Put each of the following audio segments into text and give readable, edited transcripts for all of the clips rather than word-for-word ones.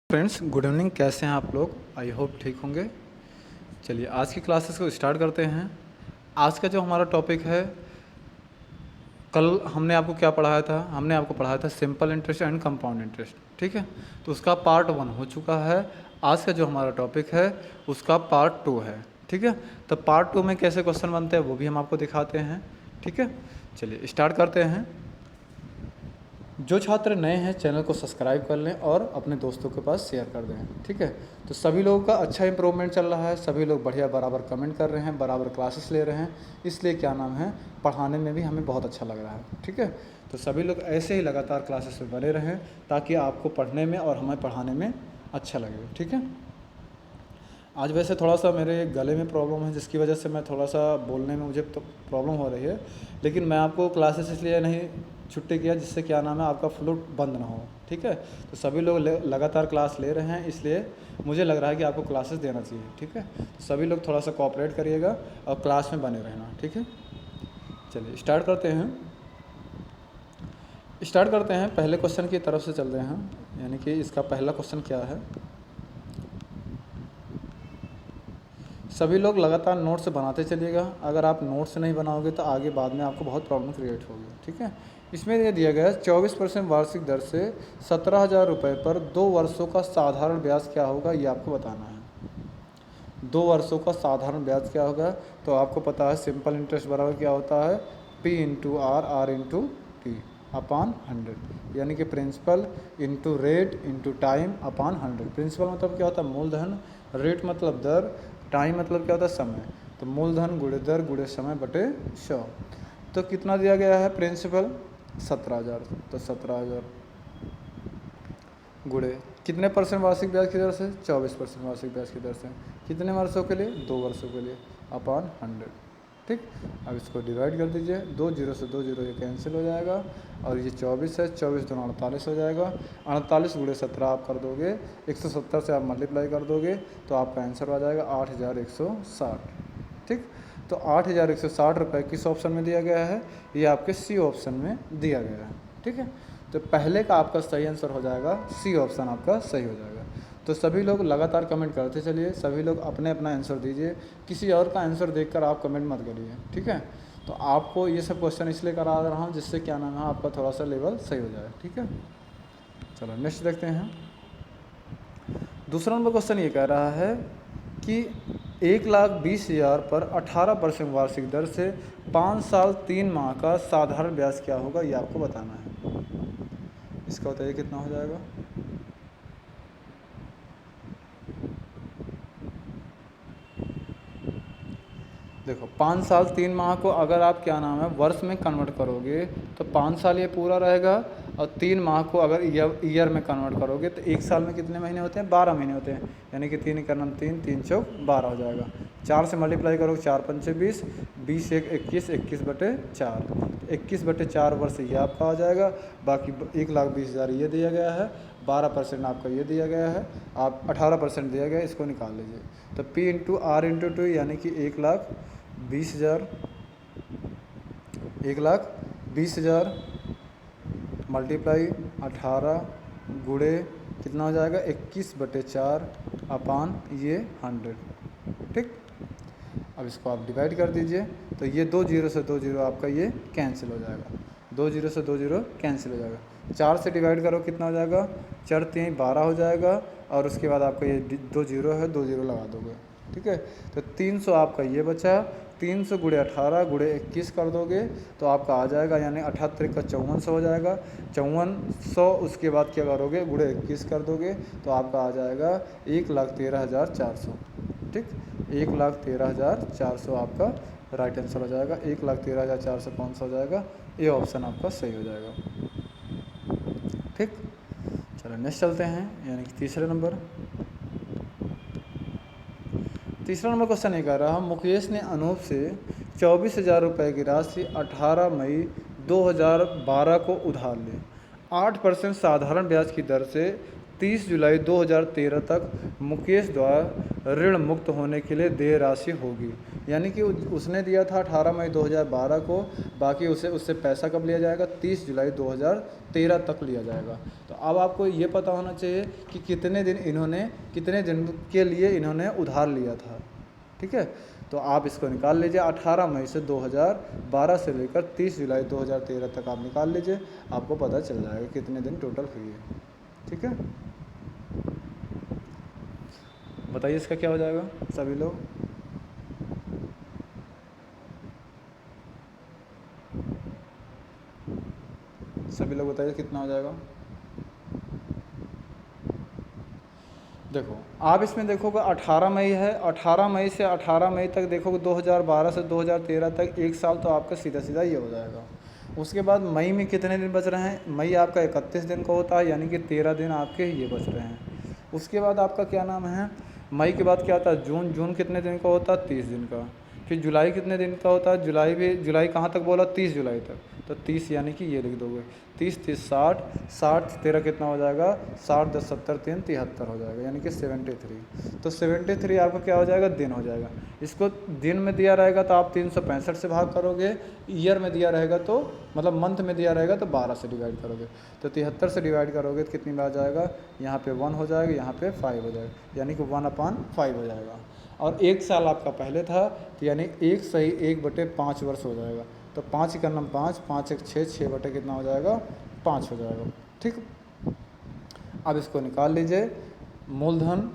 Friends, good evening. कैसे हैं आप लोग? आई होप ठीक होंगे। चलिए आज की क्लासेस को स्टार्ट करते हैं। आज का जो हमारा टॉपिक है, कल हमने आपको क्या पढ़ाया था? हमने आपको पढ़ाया था simple interest and compound interest, ठीक है। तो उसका पार्ट 1 हो चुका है। आज का जो हमारा टॉपिक है उसका पार्ट 2 है, ठीक है। तो पार्ट 2 में कैसे क्वेश्चन बनते हैं वो भी हम आपको दिखाते हैं, ठीक है। चलिए स्टार्ट करते हैं। जो छात्र नए हैं चैनल को सब्सक्राइब कर लें और अपने दोस्तों के पास शेयर कर दें, ठीक है। तो सभी लोगों का अच्छा इंप्रूवमेंट चल रहा है, सभी लोग बढ़िया बराबर कमेंट कर रहे हैं, बराबर क्लासेस ले रहे हैं, इसलिए क्या नाम है, पढ़ाने में भी हमें बहुत अच्छा लग रहा है, ठीक है। तो सभी लोग ऐसे ही लगातार क्लासेस में बने रहें ताकि आपको पढ़ने में और हमें पढ़ाने में अच्छा लगे, ठीक है। आज वैसे थोड़ा सा मेरे गले में प्रॉब्लम है जिसकी वजह से मैं थोड़ा सा बोलने में मुझे तो प्रॉब्लम हो रही है, लेकिन मैं आपको क्लासेस इसलिए नहीं छुट्टी किया जिससे क्या नाम है आपका फ्लू बंद ना हो, ठीक है। तो सभी लोग लगातार क्लास ले रहे हैं, इसलिए मुझे लग रहा है कि आपको क्लासेस देना चाहिए, ठीक है। तो सभी लोग थोड़ा सा कोऑपरेट करिएगा और क्लास में बने रहना, ठीक है। चलिए स्टार्ट करते हैं। पहले क्वेश्चन की तरफ से चलते हैं, यानी कि इसका पहला क्वेश्चन क्या है। सभी लोग लगातार नोट्स बनाते चलिएगा। अगर आप नोट्स नहीं बनाओगे तो आगे बाद में आपको बहुत प्रॉब्लम क्रिएट होगी, ठीक है। इसमें ये दिया गया है 24% वार्षिक दर से 17,000 रुपये पर 2 वर्षों का साधारण ब्याज क्या होगा, ये आपको बताना है। 2 वर्षों का साधारण ब्याज क्या होगा? तो आपको पता है सिंपल इंटरेस्ट बराबर क्या होता है, P into R into T upon 100, यानी कि principal into rate into time upon 100। Principal मतलब क्या होता है, मूलधन, रेट मतलब दर, टाइम मतलब क्या होता है, समय। तो मूलधन गुणे दर गुणे समय बटे 100। तो कितना दिया गया है प्रिंसिपल? 17,000। तो 17,000 गुणे कितने परसेंट वार्षिक ब्याज की दर से? 24% वार्षिक ब्याज की दर से। कितने वर्षों के लिए? 2 वर्षों के लिए अपॉन 100, ठीक। अब इसको डिवाइड कर दीजिए, 2 जीरो से 2 जीरो ये कैंसिल हो जाएगा और ये 24 है, 24 दूना 48 हो जाएगा। 48 गुणे 17 आप कर दोगे, 170 से आप मल्टीप्लाई कर दोगे तो आपका आंसर आ जाएगा 8,160, ठीक। तो 8,160 रुपये किस ऑप्शन में दिया गया है? ये आपके सी ऑप्शन में दिया गया है, ठीक है। तो पहले का आपका सही आंसर हो जाएगा, सी ऑप्शन आपका सही हो जाएगा। तो सभी लोग लगातार कमेंट करते चलिए, सभी लोग अपने अपना आंसर दीजिए, किसी और का आंसर देखकर आप कमेंट मत करिए, ठीक है। तो आपको ये सब क्वेश्चन इसलिए करा रहा हूँ जिससे क्या नाम है आपका थोड़ा सा लेवल सही हो जाए, ठीक है। चलो नेक्स्ट देखते हैं। दूसरा नंबर क्वेश्चन ये कह रहा है कि 1,20,000 पर 18% वार्षिक दर से 5 साल 3 माह का साधारण ब्याज क्या होगा, ये आपको बताना है। इसका बताइए कितना हो जाएगा। देखो 5 साल 3 माह को अगर आप क्या नाम है वर्ष में कन्वर्ट करोगे तो 5 साल ये पूरा रहेगा, और 3 माह को अगर ईयर में कन्वर्ट करोगे तो 1 साल में कितने महीने होते हैं? 12 महीने होते हैं, यानी कि 3 करना 3, 3 चौक 12 हो जाएगा। 4 से मल्टीप्लाई करोगे, 4 पंचे 20, 20 एक 21, 21 बटे 4, 21 बटे 4 वर्ष ये आपका आ जाएगा। बाकी 1,20,000 ये दिया गया है, 12% आपका ये दिया गया है, आप 18% दिया गया है, इसको निकाल लीजिए। तो P इंटू आर इंटू 2 यानी कि 1,20,000, 1,20,000 मल्टीप्लाई 18 गुणे कितना हो जाएगा, 21 बटे 4 अपान ये 100, ठीक। अब इसको आप डिवाइड कर दीजिए तो ये 2 जीरो से 2 जीरो आपका ये कैंसिल हो जाएगा, 2 जीरो से 2 जीरो कैंसिल हो जाएगा। 4 से डिवाइड करो कितना हो जाएगा, 4 3 12 हो जाएगा, और उसके बाद आपका ये 2 जीरो है, 2 जीरो लगा दोगे, ठीक है। तो 300 आपका ये बचा, 300 गुणे 18 गुणे 21 कर दोगे तो आपका आ जाएगा, यानी 78 का 5400 हो जाएगा। 5400 उसके बाद क्या करोगे, गुणे 21 कर दोगे तो आपका आ जाएगा 1,13,400, ठीक। 1,13,400 आपका राइट आंसर हो जाएगा। 1,13,400 कौन सा हो जाएगा? ये ऑप्शन आपका सही हो जाएगा, ठीक। चलो नेक्स्ट चलते हैं, यानी कि तीसरे नंबर क्वेश्चन ये कह रहा, मुकेश ने अनूप से 24,000 रुपये की राशि 18 मई 2012 को उधार ली। 8% साधारण ब्याज की दर से 30 जुलाई 2013 तक मुकेश द्वारा ऋण मुक्त होने के लिए देय राशि होगी। यानी कि उसने दिया था 18 मई 2012 को, बाकी उससे पैसा कब लिया जाएगा, 30 जुलाई 2013 तक लिया जाएगा। तो अब आपको ये पता होना चाहिए कि कितने दिन के लिए इन्होंने उधार लिया था। ठीक है, तो आप इसको निकाल लीजिए। 18 मई से 2012 से लेकर 30 जुलाई 2013 तक आप निकाल लीजिए, आपको पता चल जाएगा कितने दिन टोटल हुई है। ठीक है, बताइए इसका क्या हो जाएगा सभी लोग। बताइए कितना हो जाएगा। देखो आप इसमें देखोगे 18 मई है, 18 मई से 18 मई तक देखोगे 2012 से 2013 तक 1 साल तो आपका सीधा सीधा ये हो जाएगा। उसके बाद मई में कितने दिन बच रहे हैं, मई आपका 31 दिन का होता है, यानी कि 13 दिन आपके ये बच रहे हैं। उसके बाद आपका क्या नाम है, मई के बाद क्या आता है, जून कितने दिन का होता है, 30 दिन का। फिर जुलाई कितने दिन का होता है, जुलाई कहाँ तक बोला, 30 जुलाई तक। तो 30 यानी कि ये लिख दोगे, 30 30 60, 60 13 कितना हो जाएगा, 60 10 70 3 73 हो जाएगा, यानी कि 73। तो 73 आपका क्या हो जाएगा, दिन हो जाएगा। इसको दिन में दिया रहेगा तो आप 365 से भाग करोगे, ईयर में दिया रहेगा तो मतलब मंथ में दिया रहेगा तो 12 से डिवाइड करोगे। तो 73 से डिवाइड करोगे तो कितनी बार जाएगा, यहाँ पे 1 हो जाएगा, यहाँ पे 5 हो जाएगा, यानी कि 1/5 हो जाएगा। और 1 साल आपका पहले था, तो यानी 1 सही 1/5 वर्ष हो जाएगा। तो 5 का नम 5, 5 1 6, 6 बटे कितना हो जाएगा, 5 हो जाएगा। ठीक, अब इसको निकाल लीजिए, मूलधन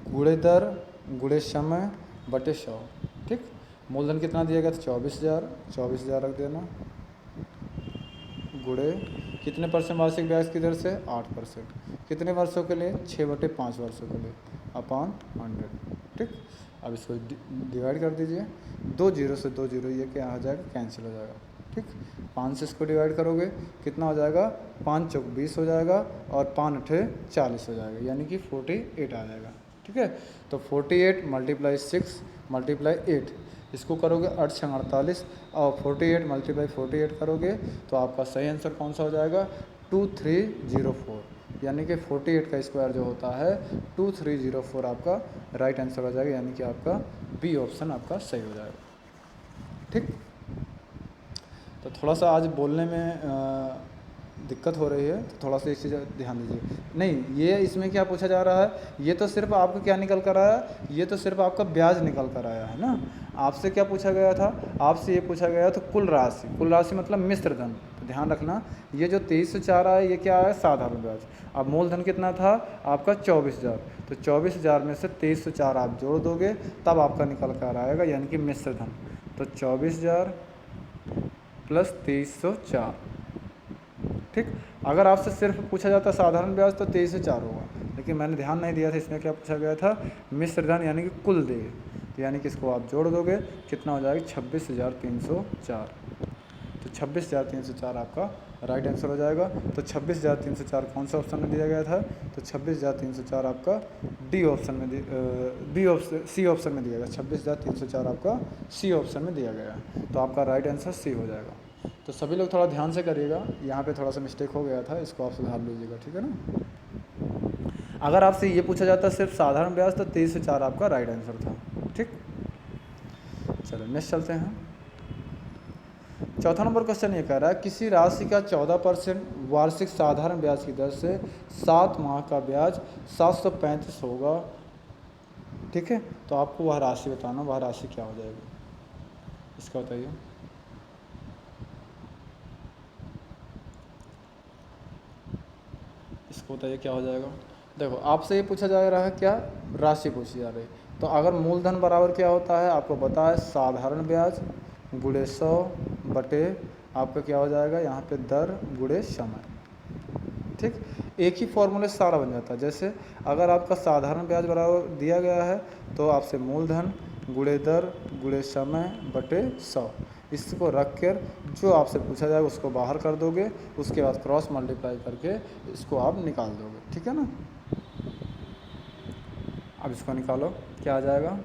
गुणे दर गुणे समय बटे 100। ठीक, मूलधन कितना दिया गया था, 24,000 रख देना, गुणे कितने परसेंट वार्षिक ब्याज की दर से, 8%। कितने वर्षों के लिए, 6/5 वर्षों के लिए, अपॉन 100। ठीक, अब इसको डिवाइड कर दीजिए, 2 जीरो से 2 जीरो ये क्या हो जाएगा, कैंसिल हो जाएगा। ठीक, 5 से इसको डिवाइड करोगे कितना हो जाएगा, 5 चौक 20 हो जाएगा, और 5 अठे 40 हो जाएगा, यानी कि 48 आ जाएगा। ठीक है, तो 48 × 6 × 8, इसको करोगे 8 6 48, और 48 × 48 करोगे तो आपका सही आंसर कौन सा हो जाएगा, 2304, यानी कि 48 का स्क्वायर जो होता है 2304 आपका राइट आंसर हो जाएगा, यानी कि आपका बी ऑप्शन आपका सही हो जाएगा। ठीक, तो थोड़ा सा आज बोलने में दिक्कत हो रही है, तो थोड़ा सा इस चीज़ ध्यान दीजिए। नहीं, ये इसमें क्या पूछा जा रहा है, ये तो सिर्फ आपको क्या निकल कर आया, ये तो सिर्फ आपका ब्याज निकल कर आया है ना। आपसे क्या पूछा गया था, आपसे ये पूछा गया था कुल राशि मतलब मिश्र धन। तो ध्यान रखना, ये जो 2304 आया ये क्या है, साधारण ब्याज। अब मूलधन कितना था आपका, 24,000, तो 24,000 में से 2304 आप जोड़ दोगे तब आपका निकल कर आएगा, यानी कि मिश्र धन। तो 24,000 प्लस 2304। ठीक, अगर आपसे सिर्फ पूछा जाता साधारण ब्याज तो 2304 होगा, लेकिन मैंने ध्यान नहीं दिया था, इसमें क्या पूछा गया था, मिश्र धन यानी कि कुल देय। तो यानी कि इसको आप जोड़ दोगे कितना हो जाएगा, 26,304। तो 26,304 आपका राइट आंसर हो जाएगा। तो 26,304 कौन सा ऑप्शन में दिया गया था, तो 26,304 आपका डी ऑप्शन में सी ऑप्शन में दिया गया, 26,304 आपका सी ऑप्शन में दिया गया, तो आपका राइट आंसर सी हो जाएगा। तो सभी लोग थोड़ा ध्यान से करिएगा, यहाँ पे थोड़ा सा मिस्टेक हो गया था, इसको आप सुधार लीजिएगा। ठीक है ना। अगर आपसे ये पूछा जाता सिर्फ साधारण ब्याज तो 2304 आपका राइट आंसर था। ठीक, चलो नेक्स्ट चलते हैं। चौथा नंबर क्वेश्चन ये कह रहा है, किसी राशि का 14% वार्षिक साधारण ब्याज की दर से 7 माह का ब्याज 735 होगा। ठीक है, तो आपको वह राशि बताना, वह राशि क्या हो जाएगी, इसका बताइए। इसको बताइए क्या हो जाएगा। देखो आपसे ये पूछा जा रहा है, क्या राशि पूछी जा रही है, तो अगर मूलधन बराबर क्या होता है आपको पता है, साधारण ब्याज गुणे 100 बटे आपका क्या हो जाएगा, यहाँ पे दर गुणे समय। ठीक, एक ही फॉर्मूले से सारा बन जाता है। जैसे अगर आपका साधारण ब्याज बराबर दिया गया है तो आपसे मूलधन गुणे दर गुणे समय बटे 100, इसको रख कर जो आपसे पूछा जाएगा उसको बाहर कर दोगे, उसके बाद क्रॉस मल्टीप्लाई करके इसको आप निकाल दोगे। ठीक है ना, अब इसको निकालो क्या आ जाएगा।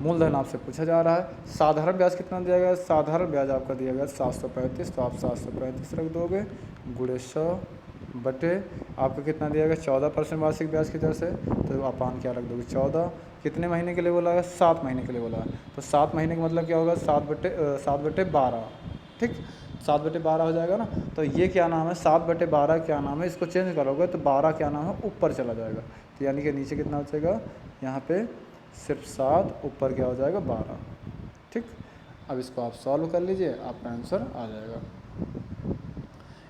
मूलधन आपसे पूछा जा रहा है, साधारण ब्याज कितना दिया गया, साधारण ब्याज आपका दिया गया 735, तो आप 735 रख दोगे गुणे 100 बटे आपका कितना दिया गया 14% वार्षिक ब्याज की दर से, तो अपान क्या रख दोगे 14। कितने महीने के लिए बोला है? 7 महीने के लिए बोला है, तो 7 महीने का मतलब क्या होगा? 7/12, ठीक, 7/12 हो जाएगा ना। तो ये क्या नाम है? 7/12 क्या नाम है? इसको चेंज करोगे तो 12 क्या नाम है? ऊपर चला जाएगा, तो यानी कि नीचे कितना बचेगा? यहाँ पे सिर्फ 7, ऊपर क्या हो जाएगा? 12, ठीक। अब इसको आप सॉल्व कर लीजिए, आपका आंसर आ जाएगा।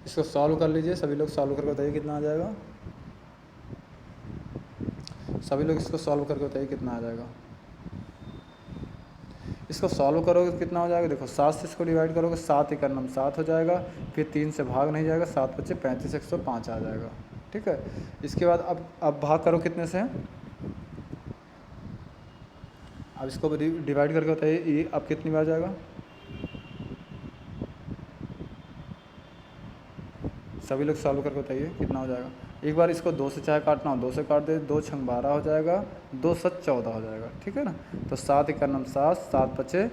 इसको सॉल्व कर लीजिए, सभी लोग सॉल्व करके बताइए कितना आ जाएगा। सभी लोग इसको सॉल्व करके बताइए कितना आ जाएगा। इसको सॉल्व करोगे तो कितना हो जाएगा? देखो 7 से इसको डिवाइड करोगे, 7 × 9 7 हो जाएगा, फिर 3 से भाग नहीं जाएगा, 7 बचे 35, 105 आ जाएगा, ठीक है। इसके बाद अब भाग करो कितने से? अब इसको डिवाइड करके बताइए ये अब कितनी बार जाएगा? सभी लोग सॉल्व करके बताइए कितना हो जाएगा। एक बार इसको 2 से चाहे काटना हो 2 से काट दे, 2 × 12 हो जाएगा, 2 × 7 14 हो जाएगा, ठीक है ना। तो 7 × 9 7, 7 बचे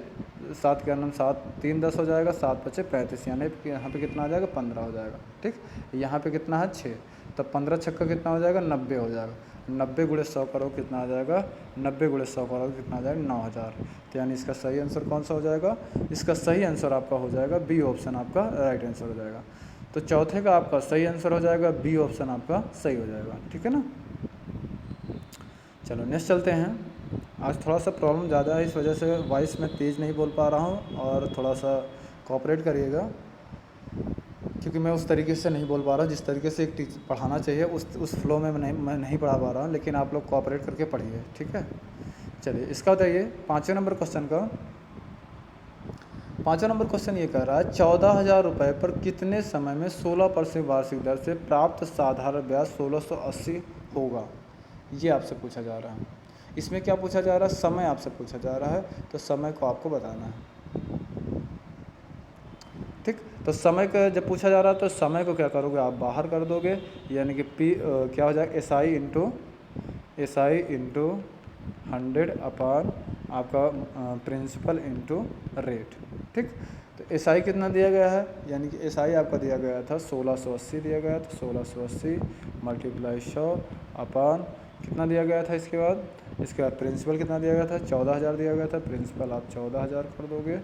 7 × 9 7, 3 10 हो जाएगा, 7 बचे 35, यानी यहाँ पे कितना आ जाएगा? 15 हो जाएगा, ठीक। यहाँ पे कितना है? 6, तो 15 छक्का कितना हो जाएगा? 90 हो जाएगा। 90 × 100 करो कितना आ जाएगा? 90 × 100 करो कितना आ जाएगा? 9000। तो यानी इसका सही आंसर कौन सा हो जाएगा? इसका सही आंसर आपका हो जाएगा बी ऑप्शन, आपका राइट आंसर हो जाएगा। तो चौथे का आपका सही आंसर हो जाएगा बी ऑप्शन, आपका सही हो जाएगा, ठीक है ना। चलो नेक्स्ट चलते हैं। आज थोड़ा सा प्रॉब्लम ज़्यादा है, इस वजह से वॉइस में तेज़ नहीं बोल पा रहा हूँ, और थोड़ा सा कोऑपरेट करिएगा, क्योंकि मैं उस तरीके से नहीं बोल पा रहा जिस तरीके से एक टीचर पढ़ाना चाहिए, उस फ्लो में मैं नहीं पढ़ा पा रहा हूँ, लेकिन आप लोग कोऑपरेट करके पढ़िए, ठीक है। चलिए इसका बताइए 5वें नंबर क्वेश्चन का। 5वां नंबर क्वेश्चन ये कह रहा है 14,000 रुपये पर कितने समय में 16% वार्षिक दर से प्राप्त साधारण ब्याज 1680 होगा, ये आपसे पूछा जा रहा है। इसमें क्या पूछा जा रहा है? समय आपसे पूछा जा रहा है, तो समय को आपको बताना है, ठीक। तो समय का जब पूछा जा रहा है तो समय को क्या करोगे? आप बाहर कर दोगे, यानी कि पी क्या हो जाएगा? SI इंटू 100 अपान आपका प्रिंसिपल इंटू रेट, ठीक। तो SI कितना दिया गया है? यानी कि SI आपका दिया गया था 1680 दिया गया था, 1680 × 100 अपान कितना दिया गया था? इसके बाद प्रिंसिपल कितना दिया गया था? 14,000 दिया गया था। प्रिंसिपल आप 14,000 कर दोगे,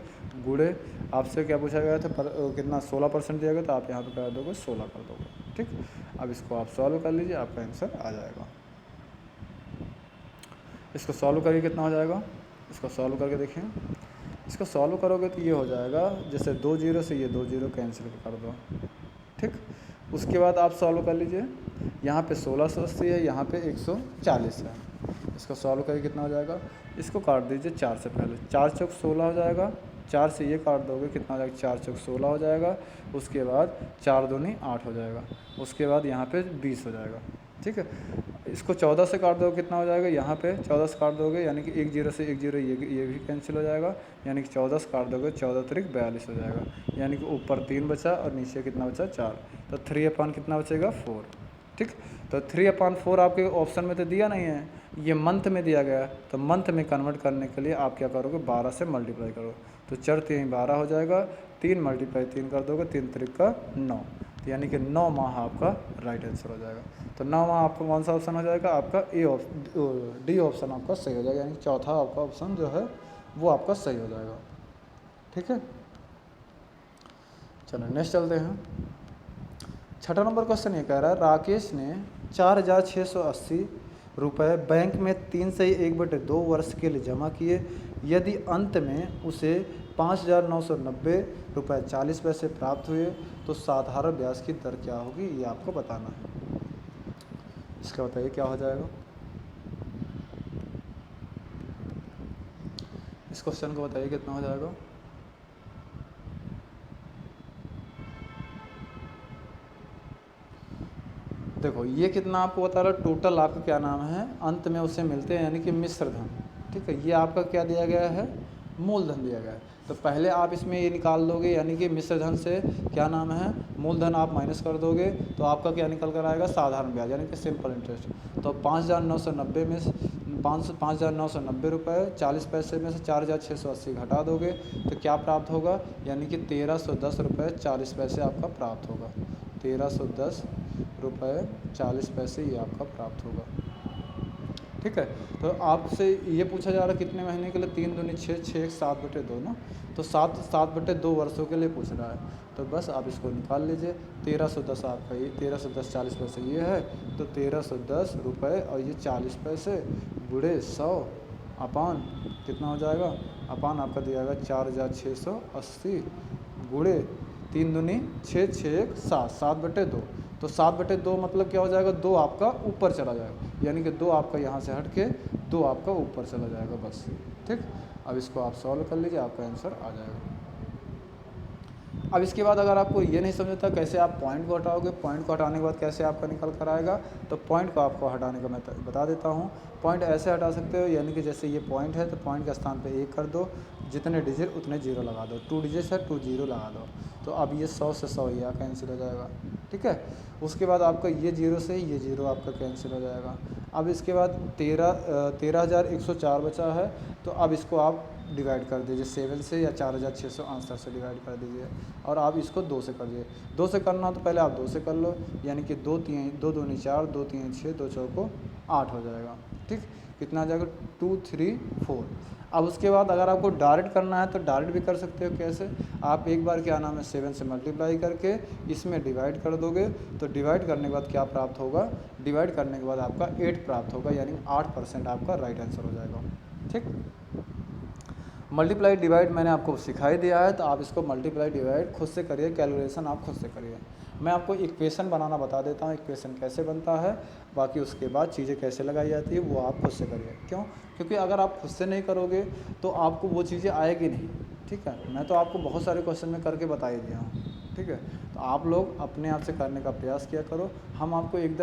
गुणे आपसे क्या पूछा गया था? कितना 16% दिया गया था, आप यहाँ पे कर दोगे 16 कर दोगे, ठीक। अब इसको आप सॉल्व कर लीजिए, आपका आंसर आ जाएगा। इसको सॉल्व करिए कितना हो जाएगा? इसको सॉल्व करके देखिए। इसको सॉल्व करोगे तो ये हो जाएगा, जैसे 2 0 से ये 2 0 कैंसिल कर दो, ठीक। उसके बाद आप सॉल्व कर लीजिए, यहाँ पे 1680 है, यहाँ पे 140 है। इसको सॉल्व करके कितना हो जाएगा? इसको काट दीजिए 4 से पहले, 4 चौक 16 हो जाएगा, 4 से ये काट दोगे कितना हो जाएगा? 4 चौक 16 हो जाएगा। उसके बाद 4 दूनी 8 हो जाएगा। उसके बाद यहाँ पे 20 हो जाएगा, ठीक है। इसको 14 से काट दोगे कितना हो जाएगा? यहाँ पे 14 से काट दोगे, यानी कि 1 0 से 1 0 ये भी कैंसिल हो जाएगा, यानी कि 14 से काट दोगे 14 × 42 हो जाएगा, यानी कि ऊपर 3 बचा और नीचे कितना बचा? 4। तो 3/, कितना बचेगा? 4, ठीक। तो 3/4 आपके ऑप्शन में तो दिया नहीं है, ये मंथ में दिया गया है, तो मंथ में कन्वर्ट करने के लिए आप क्या करोगे? 12 से मल्टीप्लाई करो, तो 4 3 12 हो जाएगा, 3 × 3 कर दोगे, 3 3 का 9, तो यानी कि 9 माह आपका राइट आंसर हो जाएगा। तो 9 माह आपका कौन सा ऑप्शन हो जाएगा? आपका डी ऑप्शन आपका सही हो जाएगा, यानी चौथा आपका ऑप्शन जो है वो आपका सही हो जाएगा, ठीक है। चलो नेक्स्ट चलते हैं। 6वां नंबर क्वेश्चन ये कह रहा है राकेश ने 4,680 रुपये बैंक में 3 से 1/2 वर्ष के लिए जमा किए, यदि अंत में उसे 5,990 रुपये 40 पैसे प्राप्त हुए तो साधारण ब्याज की दर क्या होगी, ये आपको बताना है। इसका बताइए क्या हो जाएगा। इस क्वेश्चन को बताइए कितना हो जाएगा। देखो ये कितना आपको बता रहा है, टोटल आपका क्या नाम है, अंत में उसे मिलते हैं, यानी कि मिश्र धन, ठीक है। ये आपका क्या दिया गया है? मूलधन दिया गया है। तो पहले आप इसमें ये निकाल दोगे, यानी कि मिश्र धन से क्या नाम है, मूलधन आप माइनस कर दोगे, तो आपका क्या निकल कर आएगा? साधारण ब्याज, यानी कि सिंपल इंटरेस्ट। तो 5,990 में 5,990 रुपये 40 पैसे में से 4,680 घटा दोगे तो क्या प्राप्त होगा? यानी कि 1,310 रुपये 40 पैसे आपका प्राप्त होगा। 1,310 रुपये 40 पैसे ये आपका प्राप्त होगा। ठीक है, तो आपसे ये पूछा जा रहा है कितने महीने के लिए, 3 दूनी 6, 6 7/2 ना, तो 7/2 वर्षों के लिए पूछ रहा है। तो बस आप इसको निकाल लीजिए। 1310 आपका ये 1310 40 पैसे ये है, तो 1310 रुपये और ये 40 पैसे गुणे 100 अपान कितना हो जाएगा, अपान आपका दिया जाएगा 4680 गुणे 3 दूनी 6, 6 1 7, 7/2। तो 7/2 मतलब क्या हो जाएगा, 2 आपका ऊपर चला जाएगा, यानी कि 2 आपका यहाँ से हट के 2 आपका ऊपर चला जाएगा बस। ठीक, अब इसको आप सॉल्व कर लीजिए, आपका आंसर आ जाएगा। अब इसके बाद अगर आपको ये नहीं समझता कैसे आप पॉइंट को हटाओगे, पॉइंट को हटाने के बाद कैसे आपका निकल कर आएगा, तो पॉइंट को आपको हटाने का मैं बता देता हूँ। पॉइंट ऐसे हटा सकते हो, यानी कि जैसे ये पॉइंट है तो पॉइंट के स्थान पे 1 कर दो, जितने डिजिट उतने 0 लगा दो, 2 डिजिट है 2 0 लगा दो, तो अब ये 100 से 100 ये कैंसिल हो जाएगा। ठीक है, उसके बाद आपका ये 0 से ये 0 आपका कैंसिल हो जाएगा। अब इसके बाद 13,104 बचा है, तो अब इसको आप डिवाइड कर दीजिए 7 से या 4,600 आंसर से डिवाइड कर दीजिए, और आप इसको 2 से करिए। 2 से करना हो तो पहले आप 2 से कर लो, यानी कि 2 दूनी 4, 2 3 6, 2 चौको 8 हो जाएगा। ठीक, कितना आ जाएगा 2 3 4। अब उसके बाद अगर आपको डायरेक्ट करना है तो डायरेक्ट भी कर सकते हो। कैसे, आप एक बार क्या नाम है 7 से मल्टीप्लाई करके इसमें डिवाइड कर दोगे, तो डिवाइड करने के बाद क्या प्राप्त होगा, डिवाइड करने के बाद आपका 8 प्राप्त होगा, यानी 8% आपका राइट आंसर हो जाएगा। ठीक, मल्टीप्लाई डिवाइड मैंने आपको सिखाई दिया है, तो आप इसको मल्टीप्लाई डिवाइड खुद से करिए, कैलकुलेशन आप खुद से करिए। मैं आपको इक्वेशन बनाना बता देता हूँ, इक्वेशन कैसे बनता है, बाकी उसके बाद चीज़ें कैसे लगाई जाती है वो आप खुद से करिए। क्यों, क्योंकि अगर आप खुद से नहीं करोगे तो आपको वो चीज़ें आएगी नहीं। ठीक है, मैं तो आपको बहुत सारे क्वेश्चन में करके बता ही दिया हूँ। ठीक है, तो आप लोग अपने आप से करने का प्रयास किया करो। हम आपको एक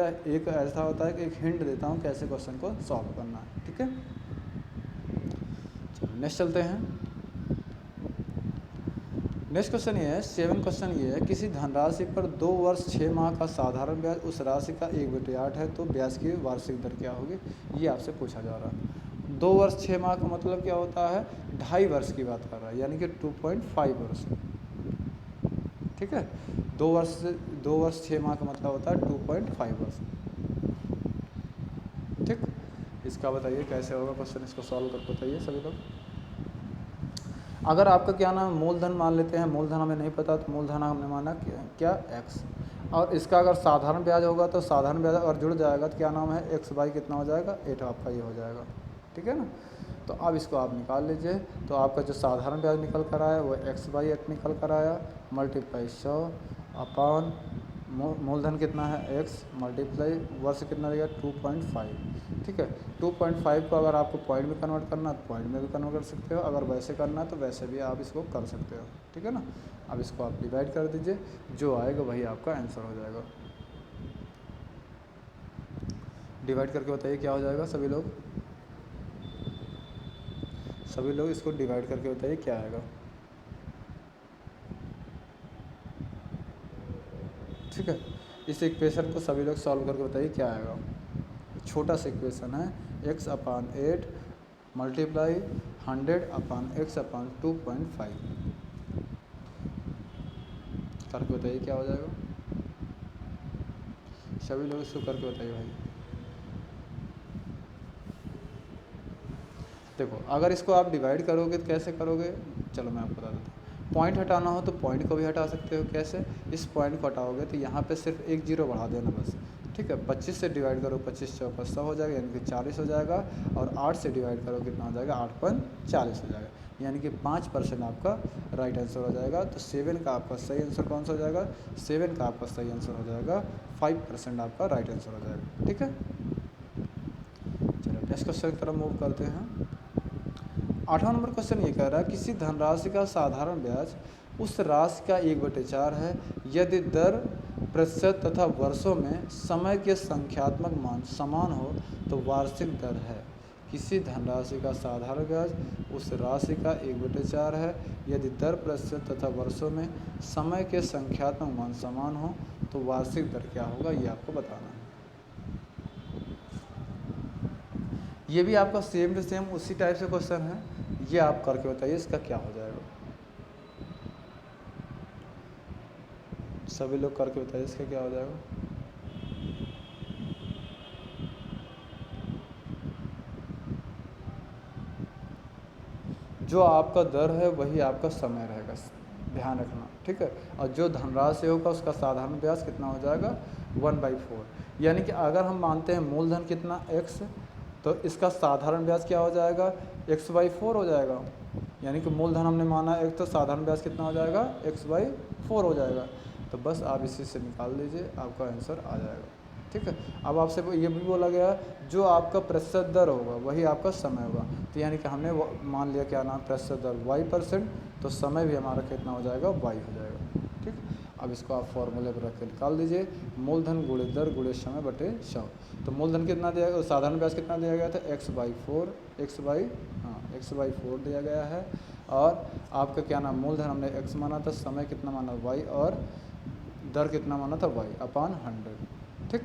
ऐसा होता है कि एक हिंट देता हूँ कैसे क्वेश्चन को सॉल्व करना है। ठीक है, नेक्स्ट चलते हैं। नेक्स्ट क्वेश्चन ये है, 7 क्वेश्चन ये है, किसी धनराशि पर 2 वर्ष 6 माह का साधारण ब्याज उस राशि का 1/8 है, तो ब्याज की वार्षिक दर क्या होगी, ये आपसे पूछा जा रहा है। 2 वर्ष 6 माह का मतलब क्या होता है, 2.5 वर्ष की बात कर रहा है, यानी कि 2.5 वर्ष। ठीक है, 2 वर्ष 6 माह का मतलब होता है 2.5 वर्ष। ठीक, इसका बताइए कैसे होगा क्वेश्चन, इसको सॉल्व करके बताइए सभी लोग। अगर आपका क्या नाम मूलधन मान लेते हैं, मूलधन हमें नहीं पता तो मूलधन हमने माना क्या x, और इसका अगर साधारण ब्याज होगा तो साधारण ब्याज अगर जुड़ जाएगा तो क्या नाम है x बाई कितना हो जाएगा 8 आपका ये हो जाएगा। ठीक है ना, तो अब इसको आप निकाल लीजिए। तो आपका जो साधारण ब्याज निकल कर आया वो x/8 निकल कर आया, मल्टीप्लाई 100 अपान मूलधन कितना है x मल्टीप्लाई वर्ष कितना रहेगा 2.5। ठीक है, 2.5 को अगर आपको पॉइंट में कन्वर्ट करना है तो पॉइंट में भी कन्वर्ट कर सकते हो, अगर वैसे करना है तो वैसे भी आप इसको कर सकते हो। ठीक है ना, अब इसको आप डिवाइड कर दीजिए, जो आएगा वही आपका आंसर हो जाएगा। डिवाइड करके बताइए क्या हो जाएगा सभी लोग इसको डिवाइड करके बताइए क्या आएगा। ठीक है, इस इक्वेशन को सभी लोग सॉल्व करके बताइए क्या आएगा। छोटा सा इक्वेशन है, x/8 मल्टीप्लाई 100 अपान x अपान 2.5 करके बताइए क्या हो जाएगा। सभी लोग इसको करके बताइए भाई। देखो, अगर इसको आप डिवाइड करोगे तो कैसे करोगे, चलो मैं आपको बता देता हूँ। पॉइंट हटाना हो तो पॉइंट को भी हटा सकते हो। कैसे, इस पॉइंट को हटाओगे तो यहाँ पे सिर्फ एक 0 बढ़ा देना बस। ठीक है, 25 से डिवाइड करो, 25 चौका 100 हो जाएगा, यानी कि 40 हो जाएगा, और 8 से डिवाइड करो कितना हो जाएगा 8/40 हो जाएगा, यानी कि 5% आपका राइट आंसर हो जाएगा। तो 7 का आपका सही आंसर कौन सा हो जाएगा, 7 का आपका सही आंसर हो जाएगा 5% आपका राइट आंसर हो जाएगा। ठीक है, चलो नेक्स्ट क्वेश्चन की तरफ मूव करते हैं। 8वां नंबर क्वेश्चन ये कह रहा है, किसी धनराशि का साधारण ब्याज उस राशि का 1/4 है यदि दर प्रतिशत तथा वर्षों में समय के संख्यात्मक मान समान हो तो वार्षिक दर है। किसी धनराशि का साधारण ब्याज उस राशि का 1/4 है यदि दर प्रतिशत तथा वर्षों में समय के संख्यात्मक मान समान हो तो वार्षिक दर क्या होगा, ये आपको बताना है। ये भी आपका सेम टू सेम उसी टाइप से क्वेश्चन है, ये आप करके बताइए इसका क्या हो जाएगा। सभी लोग करके बताइए इसका क्या हो जाएगा। जो आपका दर है वही आपका समय रहेगा, ध्यान रखना, ठीक है। और जो धनराशि होगा उसका साधारण ब्याज कितना हो जाएगा, 1/4। यानी कि अगर हम मानते हैं मूलधन कितना x, तो इसका साधारण ब्याज क्या हो जाएगा, x/4 हो जाएगा। यानी कि मूलधन हमने माना एक, तो साधारण ब्याज कितना हो जाएगा, x/4 हो जाएगा। तो बस आप इसी से निकाल दीजिए, आपका आंसर आ जाएगा, ठीक है। अब आपसे ये भी बोला गया जो आपका प्रतिशत दर होगा वही आपका समय होगा। तो यानी कि हमने मान लिया क्या नाम, प्रतिशत दर y%, तो समय भी हमारा कितना हो जाएगा, y हो जाएगा, ठीक। अब इसको आप फॉर्मूले पर रख के निकाल दीजिए, मूलधन गुणे दर गुणे समय बटे 100। तो मूलधन कितना दिया गया, साधारण ब्याज कितना दिया गया था, x/4 दिया गया है। और आपका क्या नाम, मूलधन हमने x माना था, समय कितना माना y, और दर कितना माना था y/100, ठीक।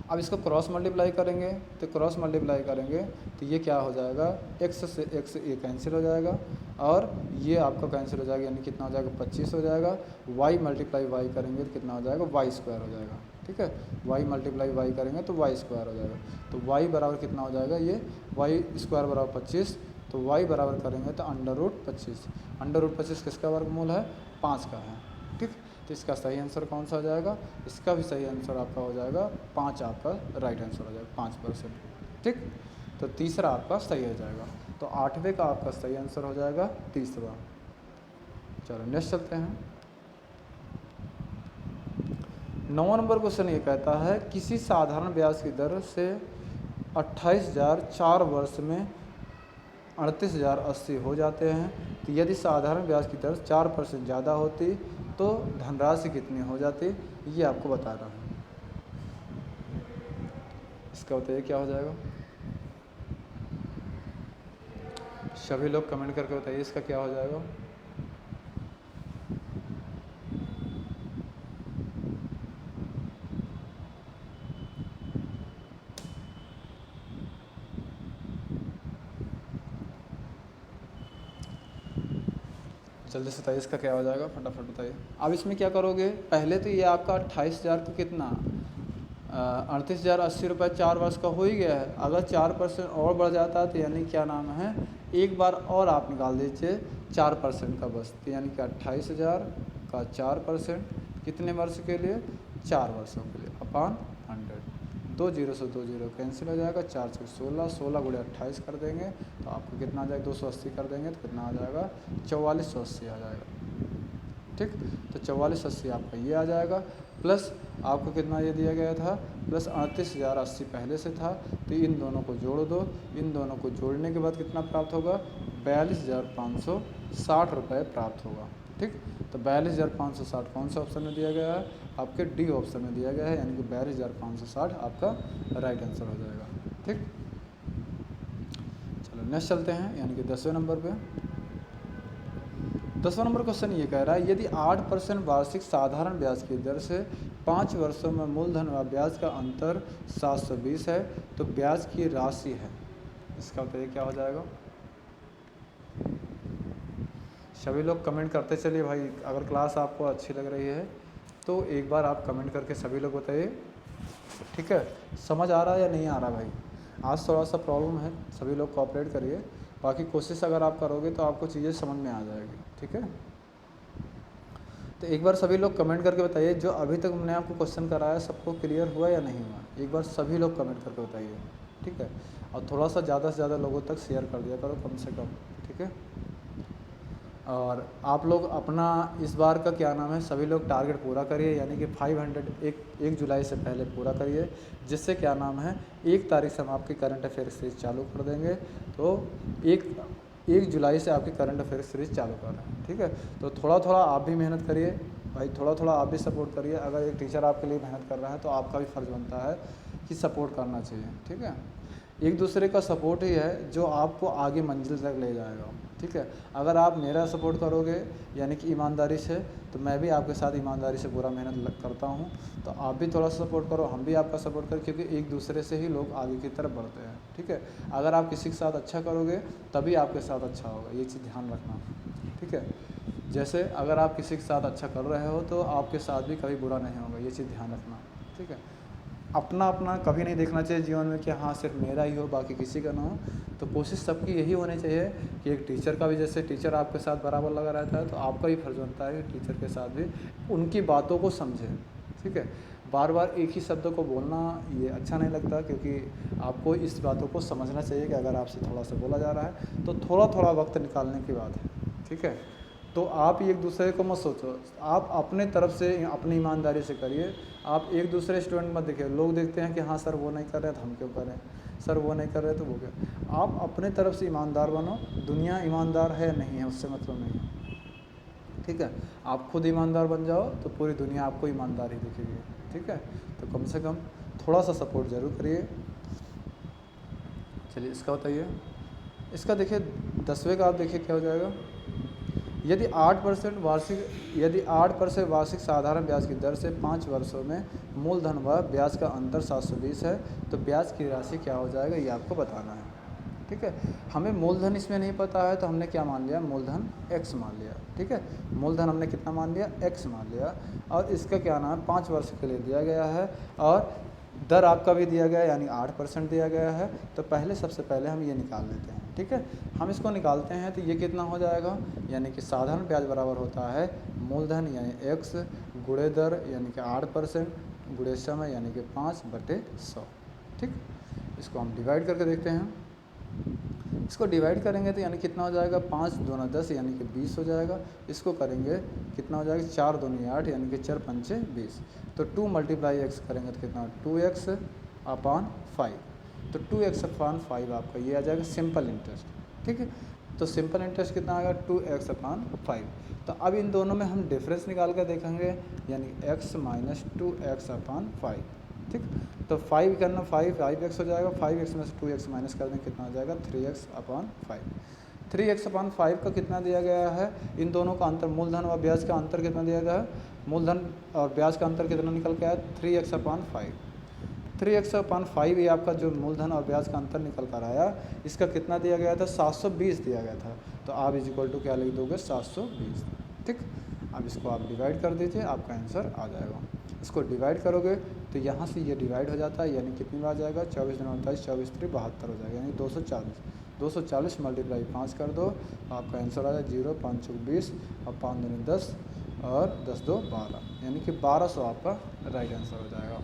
अब इसको क्रॉस मल्टीप्लाई करेंगे, तो क्रॉस मल्टीप्लाई करेंगे तो ये क्या हो जाएगा, x से x ये कैंसिल हो जाएगा, और ये आपका कैंसिल हो जाएगा, यानी कितना हो जाएगा, 25 हो जाएगा। y × y करेंगे तो कितना हो जाएगा, y² हो जाएगा, ठीक है। y × y करेंगे तो y² हो जाएगा। तो y बराबर कितना हो जाएगा, ये y² बराबर 25, तो y बराबर करेंगे तो √25। √25 किसका वर्गमूल है, 5 का है, ठीक। तो इसका सही आंसर कौन सा हो जाएगा, इसका भी सही आंसर आपका हो जाएगा 5, आपका राइट आंसर हो जाएगा 5%, ठीक। तो तीसरा आपका सही हो जाएगा। तो 8वें का आपका सही आंसर हो जाएगा तीसरा। चलो नेक्स्ट चलते हैं। 9 नंबर क्वेश्चन ये कहता है, किसी साधारण ब्याज की दर से 28,000 4 वर्ष में 38,080 हो जाते हैं। तो यदि साधारण ब्याज की दर 4% ज़्यादा होती तो धनराशि कितनी हो जाती, ये आपको बता रहा हूँ। इसका बताइए क्या हो जाएगा, सभी लोग कमेंट करके बताइए इसका क्या हो जाएगा। जल्दी से बताइए इसका क्या हो जाएगा, फटाफट बताइए। अब इसमें क्या करोगे, पहले तो ये आपका 28,000 का कितना 38,080 रुपये 4 वर्ष का हो ही गया है। अगर 4% और बढ़ जाता है तो यानी क्या नाम है, एक बार और आप निकाल दीजिए 4% का बस। तो यानी कि 28,000 का 4% कितने वर्ष के लिए, 4 वर्षों के लिए, अपॉन 100। 2 0 से 2 0 कैंसिल हो जाएगा, 4 से 16, 16 × 28 कर देंगे तो आपको कितना आ जाएगा, 280 कर देंगे तो कितना आ जाएगा, 4480 आ जाएगा, ठीक। तो 4480 आपका ये आ जाएगा, प्लस आपको कितना ये दिया गया था, प्लस 38,080 पहले से था। तो इन दोनों को जोड़ दो, इन दोनों को जोड़ने के बाद कितना प्राप्त होगा, 42,560 रुपये प्राप्त होगा, ठीक। तो 42,560 कौन सा ऑप्शन में दिया गया है, आपके डी ऑप्शन में दिया गया है, यानी कि 42,560 आपका राइट आंसर हो जाएगा, ठीक। चलो नेक्स्ट चलते हैं, यानी कि 10वें नंबर पे। 10वां नंबर क्वेश्चन ये कह रहा है, यदि 8% वार्षिक साधारण ब्याज की दर से 5 वर्षों में मूलधन व ब्याज का अंतर 720 है तो ब्याज की राशि है, इसका बताइए क्या हो जाएगा। सभी लोग कमेंट करते चलिए भाई, अगर क्लास आपको अच्छी लग रही है तो एक बार आप कमेंट करके सभी लोग बताइए, ठीक है। समझ आ रहा है या नहीं आ रहा भाई, आज थोड़ा सा प्रॉब्लम है, सभी लोग कोऑपरेट करिए, बाकी कोशिश अगर आप करोगे तो आपको चीज़ें समझ में आ जाएगी, ठीक है। तो एक बार सभी लोग कमेंट करके बताइए, जो अभी तक मैंने आपको क्वेश्चन कराया सबको क्लियर हुआ या नहीं हुआ, एक बार सभी लोग कमेंट करके बताइए, ठीक है। और थोड़ा सा ज़्यादा से ज़्यादा लोगों तक शेयर कर दिया करो कम से कम, ठीक है। और आप लोग अपना इस बार का क्या नाम है, सभी लोग टारगेट पूरा करिए, यानी कि 500 1 जुलाई से पहले पूरा करिए, जिससे क्या नाम है 1 तारीख से हम आपकी करंट अफेयर सीरीज चालू कर देंगे। तो 1 जुलाई से आपकी करंट अफेयर सीरीज चालू कर रहे हैं, ठीक है। तो थोड़ा थोड़ा आप भी मेहनत करिए भाई, थोड़ा थोड़ा आप भी सपोर्ट करिए। अगर एक टीचर आपके लिए मेहनत कर रहा है तो आपका भी फ़र्ज़ बनता है कि सपोर्ट करना चाहिए, ठीक है। एक दूसरे का सपोर्ट ही है जो आपको आगे मंजिल तक ले जाएगा, ठीक है। अगर आप मेरा सपोर्ट करोगे यानी कि ईमानदारी से, तो मैं भी आपके साथ ईमानदारी से पूरा मेहनत करता हूँ, तो आप भी थोड़ा सा सपोर्ट करो, हम भी आपका सपोर्ट करें, क्योंकि एक दूसरे से ही लोग आगे की तरफ बढ़ते हैं, ठीक है। अगर आप किसी के साथ अच्छा करोगे तभी आपके साथ अच्छा होगा, ये चीज़ ध्यान रखना, ठीक है। जैसे अगर आप किसी के साथ अच्छा कर रहे हो तो आपके साथ भी कभी बुरा नहीं होगा, ये चीज़ ध्यान रखना, ठीक है। अपना अपना कभी नहीं देखना चाहिए जीवन में कि हाँ सिर्फ मेरा ही हो बाकी किसी का ना हो। तो कोशिश सबकी यही होनी चाहिए कि एक टीचर का भी, जैसे टीचर आपके साथ बराबर लगा रहता है तो आपका भी फर्ज बनता है कि टीचर के साथ भी उनकी बातों को समझें। ठीक है, बार बार एक ही शब्द को बोलना ये अच्छा नहीं लगता, क्योंकि आपको इस बातों को समझना चाहिए कि अगर आपसे थोड़ा सा बोला जा रहा है तो थोड़ा थोड़ा वक्त निकालने की बात है। ठीक है, तो आप एक दूसरे को मत सोचो, आप अपने तरफ से अपनी ईमानदारी से करिए। आप एक दूसरे स्टूडेंट मत देखिए। लोग देखते हैं कि हाँ सर वो नहीं कर रहे तो हम क्यों करें, सर वो नहीं कर रहे तो वो क्यों। आप अपने तरफ से ईमानदार बनो, दुनिया ईमानदार है नहीं है उससे मतलब नहीं है। ठीक है, आप खुद ईमानदार बन जाओ तो पूरी दुनिया आपको ईमानदार ही दिखेगी। ठीक है, तो कम से कम थोड़ा सा सपोर्ट ज़रूर करिए। चलिए इसका बताइए, इसका देखिए 10वें का आप देखिए क्या हो जाएगा। यदि 8% वार्षिक साधारण ब्याज की दर से 5 वर्षों में मूलधन व ब्याज का अंतर 720 है तो ब्याज की राशि क्या हो जाएगा ये आपको बताना है। ठीक है, हमें मूलधन इसमें नहीं पता है तो हमने क्या मान लिया, मूलधन x मान लिया। ठीक है, मूलधन हमने कितना मान लिया, x मान लिया, और इसका क्या नाम है 5 वर्ष के लिए दिया गया है और दर आपका भी दिया गया है यानी 8% दिया गया है। तो सबसे पहले हम ये निकाल लेते हैं। ठीक है, हम इसको निकालते हैं तो ये कितना हो जाएगा, यानी कि साधारण ब्याज बराबर होता है मूलधन यानी x गुणे दर यानी कि 8% गुणे समय यानी कि 5/100। ठीक, इसको हम डिवाइड करके देखते हैं। इसको डिवाइड करेंगे तो यानी कितना हो जाएगा, 5 दूना 10 यानी कि 20 हो जाएगा। इसको करेंगे कितना हो जाएगा, 4 दूनी 8 यानी कि 4 पंचे 20। तो 2 × x करेंगे तो कितना, 2x/5। तो 2x/5 आपका ये आ जाएगा सिंपल इंटरेस्ट। ठीक है, तो सिंपल इंटरेस्ट कितना आएगा, 2x/5। तो अब इन दोनों में हम डिफरेंस निकाल कर देखेंगे यानी x - 2x/5। ठीक, तो 5 करना 5x हो जाएगा, 5x में से 2x माइनस कर दें कितना हो जाएगा, 3x/5। 3x/5 का कितना दिया गया है, इन दोनों का अंतर मूलधन और ब्याज का अंतर कितना दिया गया है, मूलधन और ब्याज का अंतर कितना निकल के आया, 3x/5। 3x/5 ये आपका जो मूलधन और ब्याज का अंतर निकल कर आया, इसका कितना दिया गया था, 720 दिया गया था। तो आप इक्वल टू क्या लिख दोगे, 720। ठीक, अब इसको आप डिवाइड कर दीजिए, आपका आंसर आ जाएगा। इसको डिवाइड करोगे तो यहाँ से ये डिवाइड हो जाता है यानी कितनी बार जाएगा, 24 × 48 24 × 3 72 हो जाएगा यानी 240। 240 × 5 कर दो, आपका आंसर आ जाएगा 0 5 × 20 और 5 दूनी 10 और 10 2 12 यानी कि 1200 आपका राइट आंसर हो जाएगा।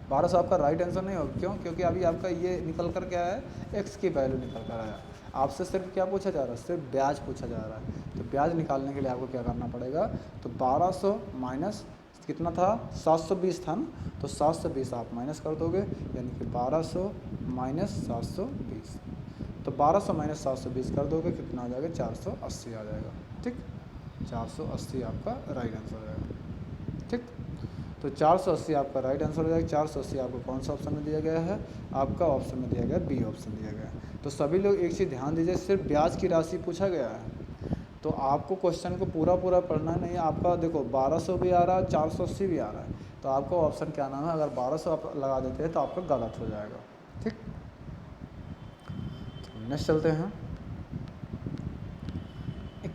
1200 आपका राइट आंसर नहीं होगा, क्यों, क्योंकि अभी आपका ये निकल कर क्या है, x की वैल्यू निकल कर आया। आपसे सिर्फ क्या पूछा जा रहा है, सिर्फ ब्याज पूछा जा रहा है। तो ब्याज निकालने के लिए आपको क्या करना पड़ेगा, तो 1200 माइनस कितना था, 720 था ना, तो 720 आप माइनस कर दोगे यानी कि 1200 माइनस 720। तो 1200 माइनस 720 कर दोगे कितना आ जाएगा, 480 आ जाएगा। ठीक, 480 आपका राइट आंसर हो जाएगा। ठीक, तो 480 आपका राइट आंसर हो जाएगा। 480 आपको कौन सा ऑप्शन में दिया गया है, आपका ऑप्शन में दिया गया बी ऑप्शन दिया गया है। तो सभी लोग एक चीज़ ध्यान दीजिए, सिर्फ ब्याज की राशि पूछा गया है तो आपको क्वेश्चन को पूरा पढ़ना नहीं है। आपका देखो 1200 भी आ रहा है, 480 भी आ रहा है, तो आपका ऑप्शन क्या नाम है, अगर 1200 आप लगा देते हैं तो आपका गलत हो जाएगा। ठीक, नेक्स्ट चलते हैं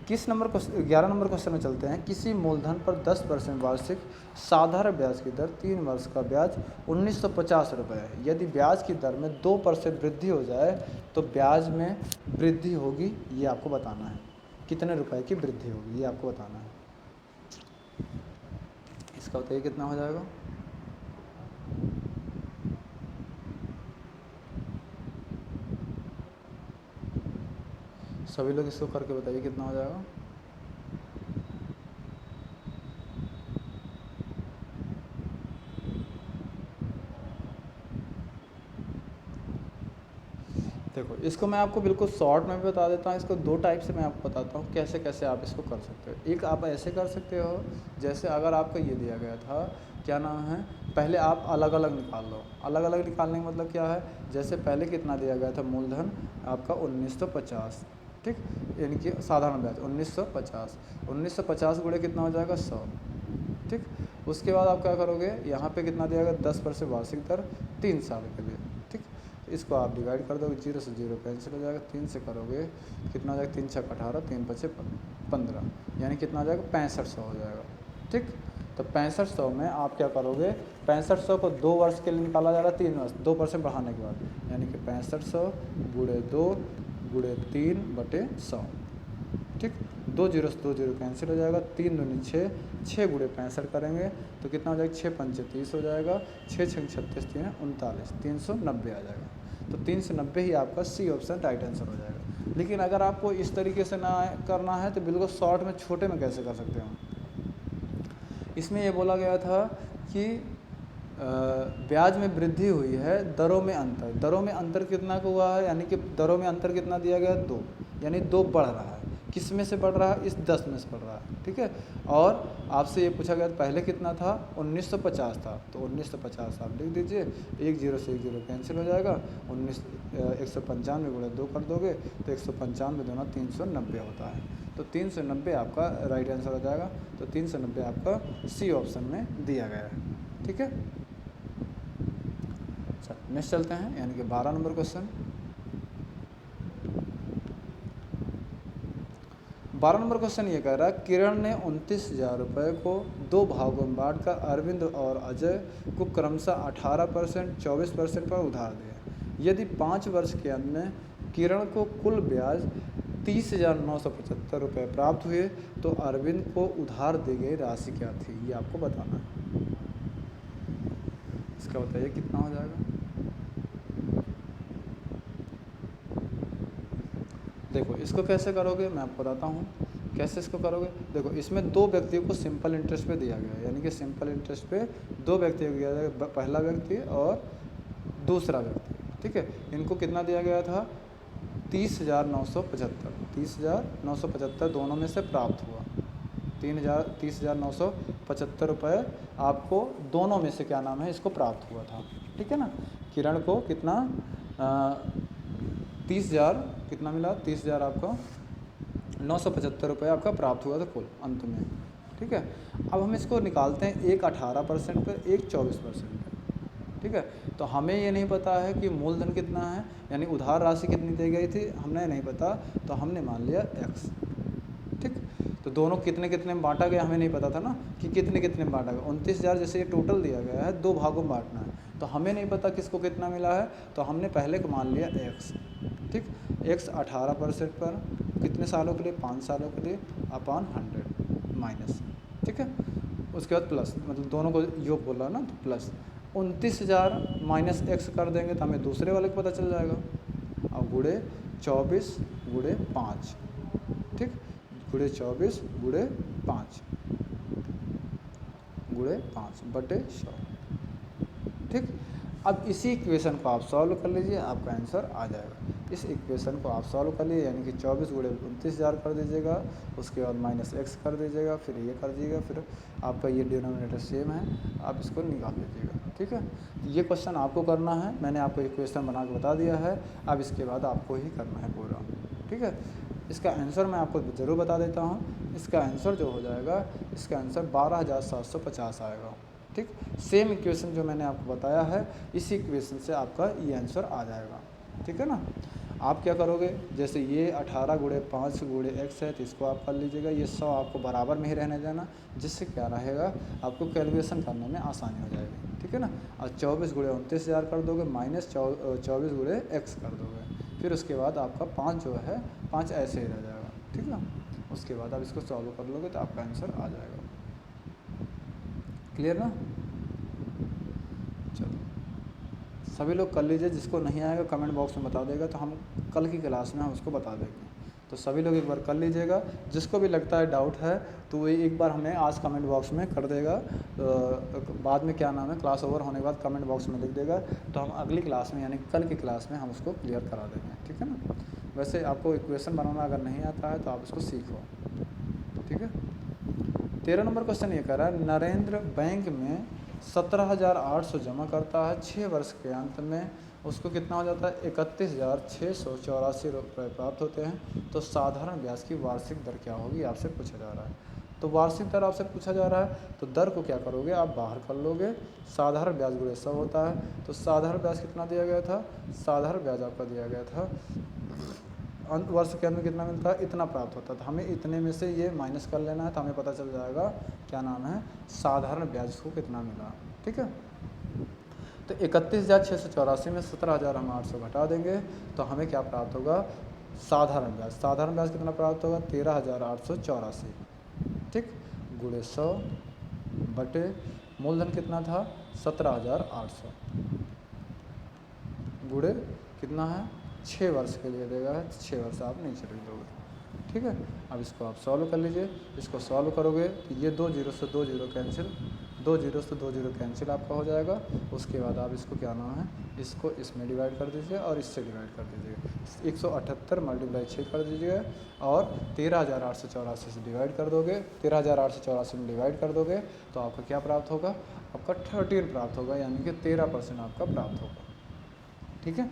11 नंबर क्वेश्चन में चलते हैं। किसी मूलधन पर 10% वार्षिक साधारण ब्याज की दर 3 वर्ष का ब्याज 1950 रुपये है। यदि ब्याज की दर में 2% वृद्धि हो जाए तो ब्याज में वृद्धि होगी, ये आपको बताना है। कितने रुपए की वृद्धि होगी ये आपको बताना है। इसका बताइए कितना हो जाएगा, सभी लोग इसको करके बताइए कितना हो जाएगा। देखो इसको मैं आपको बिल्कुल शॉर्ट में भी बता देता हूँ। इसको 2 टाइप से मैं आपको बताता हूँ कैसे कैसे आप इसको कर सकते हो। एक आप ऐसे कर सकते हो, जैसे अगर आपको ये दिया गया था, क्या नाम है, पहले आप अलग अलग निकाल लो। अलग अलग निकालने का मतलब क्या है, जैसे पहले कितना दिया गया था, मूलधन आपका 1950। ठीक, यानी कि साधारण ब्याज 1950 गुणे कितना हो जाएगा, 100। ठीक, उसके बाद आप क्या करोगे, यहाँ पे कितना दिया गया, 10% वार्षिक दर 3 साल के लिए। ठीक, इसको आप डिवाइड कर दोगे, 0 से 0 कैंसिल हो जाएगा, 3 से करोगे कितना हो जाएगा, 3 × 6 = 18, 3 × 5 = 15 यानी कितना हो जाएगा, 6500 हो जाएगा। ठीक, तो 6500 में आप क्या करोगे, 6500 को 2 वर्ष के लिए निकाला जा रहा है, 3 वर्ष, 2% बढ़ाने के बाद, यानी कि 6500 गुणे 2 गुणे 3 बटे 100। ठीक, 2 जीरो से 2 जीरो कैंसिल हो जाएगा, 3 दूनी 6, 6 गुणे 65 करेंगे तो कितना हो जाएगा, 6 पंचे 30 हो जाएगा, 6 छः 36 3 39, 390 आ जाएगा। तो 390 ही आपका सी ऑप्शन राइट आंसर हो जाएगा। लेकिन अगर आपको इस तरीके से ना करना है तो बिल्कुल शॉर्ट में छोटे में कैसे कर सकते हो। इसमें ये बोला गया था कि ब्याज में वृद्धि हुई है, दरों में अंतर, दरों में अंतर कितना का हुआ है, यानी कि दरों में अंतर कितना दिया गया, 2, यानी 2 बढ़ रहा है। किस में से बढ़ रहा है, इस 10 में से बढ़ रहा है। ठीक है, और आपसे ये पूछा गया पहले कितना था, 1950 था, तो 1950 आप लिख दीजिए, 1 जीरो से 1 जीरो कैंसिल हो जाएगा, 195 गुणे 2 कर दोगे तो 195 दूना 390 होता है। तो 390 आपका राइट आंसर हो जाएगा। तो 390 आपका सी ऑप्शन में दिया गया है। ठीक है, अच्छा नेक्स्ट चलते हैं, यानी कि 12 नंबर क्वेश्चन। 12 नंबर क्वेश्चन ये कह रहा है, किरण ने 29,000 रुपये को 2 भागों में बांटकर अरविंद और अजय को क्रमशः 18%, 24% पर उधार दिया। यदि 5 वर्ष के अंत में किरण को कुल ब्याज 30,975 रुपये प्राप्त हुए तो अरविंद को उधार दी गई राशि क्या थी, ये आपको बताना है। इसका बताइए कितना हो जाएगा। देखो इसको कैसे करोगे, मैं आपको बताता हूँ कैसे इसको करोगे। देखो इसमें 2 व्यक्तियों को सिंपल इंटरेस्ट पे दिया गया है, यानी कि सिंपल इंटरेस्ट पे 2 व्यक्तियों को दिया गया, पहला व्यक्ति और दूसरा व्यक्ति। ठीक है, इनको कितना दिया गया था, 30,975, 30,975 दोनों में से प्राप्त हुआ। 30,975 रुपये आपको दोनों में से क्या नाम है, इसको प्राप्त हुआ था। ठीक है ना, किरण को कितना 30,000 कितना मिला, 30,000 आपको 975 रुपये आपका प्राप्त हुआ था कुल अंत में। ठीक है, अब हम इसको निकालते हैं, एक 18% पे, एक 24% पे। ठीक है, तो हमें ये नहीं पता है कि मूलधन कितना है, यानी उधार राशि कितनी दी गई थी हमें नहीं पता, तो हमने मान लिया x। ठीक, तो दोनों कितने कितने में बांटा गया हमें नहीं पता था ना कि कितने कितने में बांटा गया। 29,000 जैसे ये टोटल दिया गया है, 2 भागों में बांटना है, तो हमें नहीं पता किसको कितना मिला है, तो हमने पहले को मान लिया x। ठीक, x 18% पर कितने सालों के लिए, 5 सालों के लिए, अपॉन 100 माइनस। ठीक है, उसके बाद प्लस, मतलब दोनों को योग बोल रहा है ना, तो प्लस 29,000 माइनस x कर देंगे तो हमें दूसरे वाले को पता चल जाएगा, और गुणे 24 गुणे 5। ठीक, गुणे 24 गुणे 5 गुणे 5 बटे 100। ठीक, अब इसी इक्वेशन को आप सॉल्व कर लीजिए, आपका आंसर आ जाएगा। इस इक्वेशन को आप सॉल्व कर लीजिए, यानी कि 24 गुणे 29,000 कर दीजिएगा, उसके बाद माइनस x कर दीजिएगा, फिर ये कर दीजिएगा, फिर आपका ये डिनोमिनेटर सेम है, आप इसको निकाल लीजिएगा। ठीक है, ये क्वेश्चन आपको करना है, मैंने आपको इक्वेशन बना के बता दिया है, अब इसके बाद आपको ही करना है पूरा। ठीक है, इसका आंसर मैं आपको ज़रूर बता देता हूँ, इसका आंसर जो हो जाएगा, इसका आंसर 12,750 आएगा। ठीक, सेम इक्वेशन जो मैंने आपको बताया है, इसी इक्वेशन से आपका ये आंसर आ जाएगा। ठीक है ना, आप क्या करोगे, जैसे ये 18 गुणे 5 गुणे x है, तो इसको आप कर लीजिएगा, ये 100 आपको बराबर में ही रहने देना, जिससे क्या रहेगा, आपको कैलकुलेशन करने में आसानी हो जाएगी। ठीक है ना, और 24 गुणे 29,000 कर दोगे, माइनस 24 गुणे x कर दोगे, फिर उसके बाद आपका 5 जो है 5 ऐसे ही रह जाएगा। ठीक है, उसके बाद आप इसको सॉल्व कर लोगे तो आपका आंसर आ जाएगा। क्लियर ना, चलो सभी लोग कर लीजिए, जिसको नहीं आएगा कमेंट बॉक्स में बता देगा, तो हम कल की क्लास में हम उसको बता देंगे। तो सभी लोग एक बार कर लीजिएगा, जिसको भी लगता है डाउट है तो वो एक बार हमें आज कमेंट बॉक्स में कर देगा, बाद में क्या नाम है, क्लास ओवर होने के बाद कमेंट बॉक्स में लिख देगा, तो हम अगली क्लास में यानी कल की क्लास में हम उसको क्लियर करा देंगे। ठीक है ना, वैसे आपको इक्वेशन बनाना अगर नहीं आता है तो आप उसको सीखो। ठीक है, 13 नंबर क्वेश्चन ये कह रहा है, नरेंद्र बैंक में 17,800 जमा करता है, 6 वर्ष के अंत में उसको कितना हो जाता है, 31,684 रुपये प्राप्त होते हैं, तो साधारण ब्याज की वार्षिक दर क्या होगी, आपसे पूछा जा रहा है। तो वार्षिक दर आपसे पूछा जा रहा है, तो दर को क्या करोगे, आप बाहर कर लोगे, साधारण ब्याज गुणे 100 होता है, तो साधारण ब्याज कितना दिया गया था, साधारण ब्याज आपका दिया गया था वर्ष के अंत में कितना मिलता है, इतना प्राप्त होता है। तो हमें इतने में से ये माइनस कर लेना है, तो हमें पता चल जाएगा क्या नाम है, साधारण ब्याज को कितना मिला। ठीक है, तो 31,684 में 17,000 हम 800 घटा देंगे तो हमें क्या प्राप्त होगा, साधारण ब्याज। साधारण ब्याज कितना प्राप्त होगा, 13,884। ठीक, गुणे 100 बटे मूलधन कितना था, 17,800 गुणे कितना है, 6 वर्ष के लिए देगा, 6 वर्ष आप नीचे लिख दोगे। ठीक है, अब इसको आप सॉल्व कर लीजिए। इसको सॉल्व करोगे तो ये 2 जीरो से 2 जीरो कैंसिल, 2 जीरो से 2 जीरो कैंसिल आपका हो जाएगा। उसके बाद आप इसको क्या नाम है, इसको इसमें डिवाइड कर दीजिए और इससे डिवाइड कर दीजिए। 178 मल्टीप्लाई 6 कर दीजिए और 13,884 से डिवाइड कर दोगे, 13,884 में डिवाइड कर दोगे तो आपका क्या प्राप्त होगा, आपका 13 प्राप्त होगा, यानी कि 13% आपका प्राप्त होगा। ठीक है,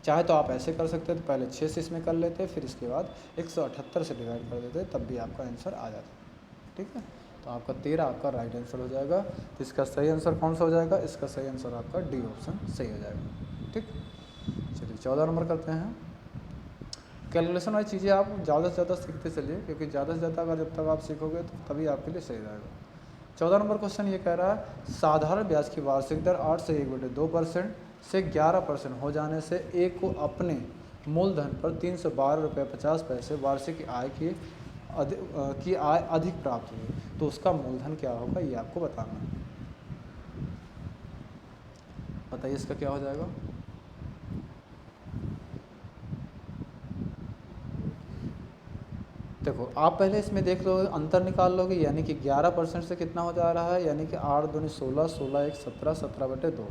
चाहे तो आप ऐसे कर सकते हैं, तो पहले 6 से इसमें कर लेते, फिर इसके बाद 178 से डिवाइड कर देते, तब भी आपका आंसर आ जाता। ठीक है, तो आपका 13 आपका राइट आंसर हो जाएगा। तो इसका सही आंसर कौन सा हो जाएगा, इसका सही आंसर आपका डी ऑप्शन सही हो जाएगा। ठीक, चलिए 14 नंबर करते हैं। कैलकुलेशन वाली चीज़ें आप ज़्यादा से ज़्यादा सीखते चलिए, क्योंकि ज़्यादा से ज़्यादा अगर जब तक आप सीखोगे तो तभी आपके लिए सही रहेगा। 14 नंबर क्वेश्चन ये कह रहा है, साधारण ब्याज की वार्षिक दर 8 से 1/2% से 11% हो जाने से एक को अपने मूलधन पर 312 रुपये 50 पैसे वार्षिक आय की आय अधिक प्राप्त हुई, तो उसका मूलधन क्या होगा, ये आपको बताना है। बताइए इसका क्या हो जाएगा। देखो आप पहले इसमें देख लोगे, अंतर निकाल लोगे, यानी कि 11% से कितना हो जा रहा है, यानी कि 8 दूनी 16, 16 1 17, 17/2।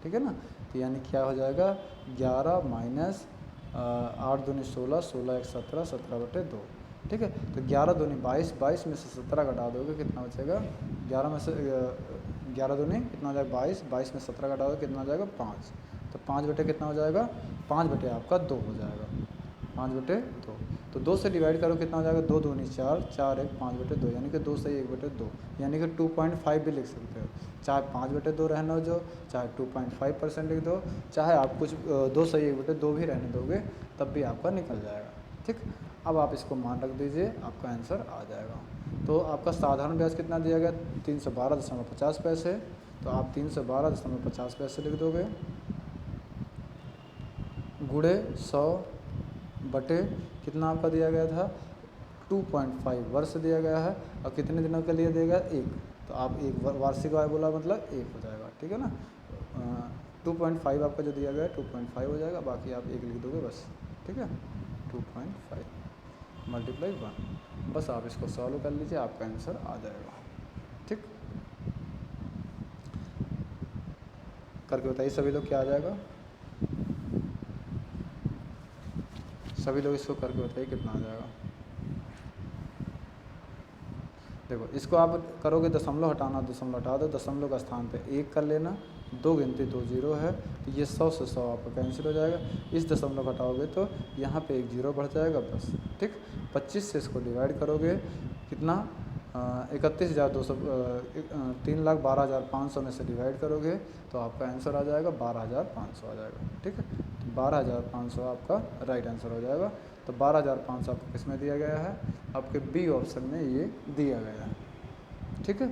ठीक है ना, तो यानी क्या हो जाएगा, 11 माइनस 8 दूनी 16, 16 1 17, 17/2। ठीक है, तो 11 दूनी 22, 22 में से 17 घटा दोगे कितना बचेगा, 11 में से 11 दूनी कितना हो जाएगा 22, 22 में 17 घटा दोगे कितना हो जाएगा 5, तो 5 बटे कितना हो जाएगा, 5 बटे आपका 2 हो जाएगा, 5/2। तो 2 से डिवाइड करो कितना हो जाएगा, 2 दूनी 4, 4 1 5/2, यानी कि 2 से 1/2, यानी कि 2.5 भी लिख सकते हो। चाहे 5/2 रहने दो, चाहे 2.5% लिख दो, चाहे आप कुछ 2 से 1/2 भी रहने दोगे, तब भी आपका निकल जाएगा। ठीक, अब आप इसको मान रख दीजिए, आपका आंसर आ जाएगा। तो आपका साधारण ब्याज कितना दिया गया, 312.50 पैसे, तो आप 312.50 पैसे लिख दोगे, गुणे 100 बटे कितना आपका दिया गया था, 2.5 वर्ष दिया गया है, और कितने दिनों के लिए दिया गया, 1, तो आप एक वार्षिक आय बोला मतलब 1 हो जाएगा। ठीक है ना, 2.5 आपका जो दिया गया है 2.5 हो जाएगा, बाकी आप 1 लिख दोगे बस। ठीक है, 2.5 मल्टीप्लाई 1, बस आप इसको सॉल्व कर लीजिए, आपका आंसर आ जाएगा। ठीक, करके बताइए सभी लोग क्या आ जाएगा, सभी लोग इसको करके बताइए कितना आ जाएगा। देखो इसको आप करोगे, दशमलव हटाना, दशमलव हटा दो, दशमलव का स्थान पे 1 कर लेना, 2 गिनती 2 जीरो है, तो ये 100 से 100 आपका कैंसिल हो जाएगा। इस दशमलव हटाओगे तो यहाँ पे 1 जीरो बढ़ जाएगा बस। ठीक, 25 से इसको डिवाइड करोगे कितना, 31,200 3,12,500 में से डिवाइड करोगे तो आपका आंसर आ जाएगा 12,500 आ जाएगा। ठीक है, तो 12,500 आपका राइट आंसर हो जाएगा। तो 12,500 आपको किस में दिया गया है, आपके बी ऑप्शन में ये दिया गया है। ठीक है,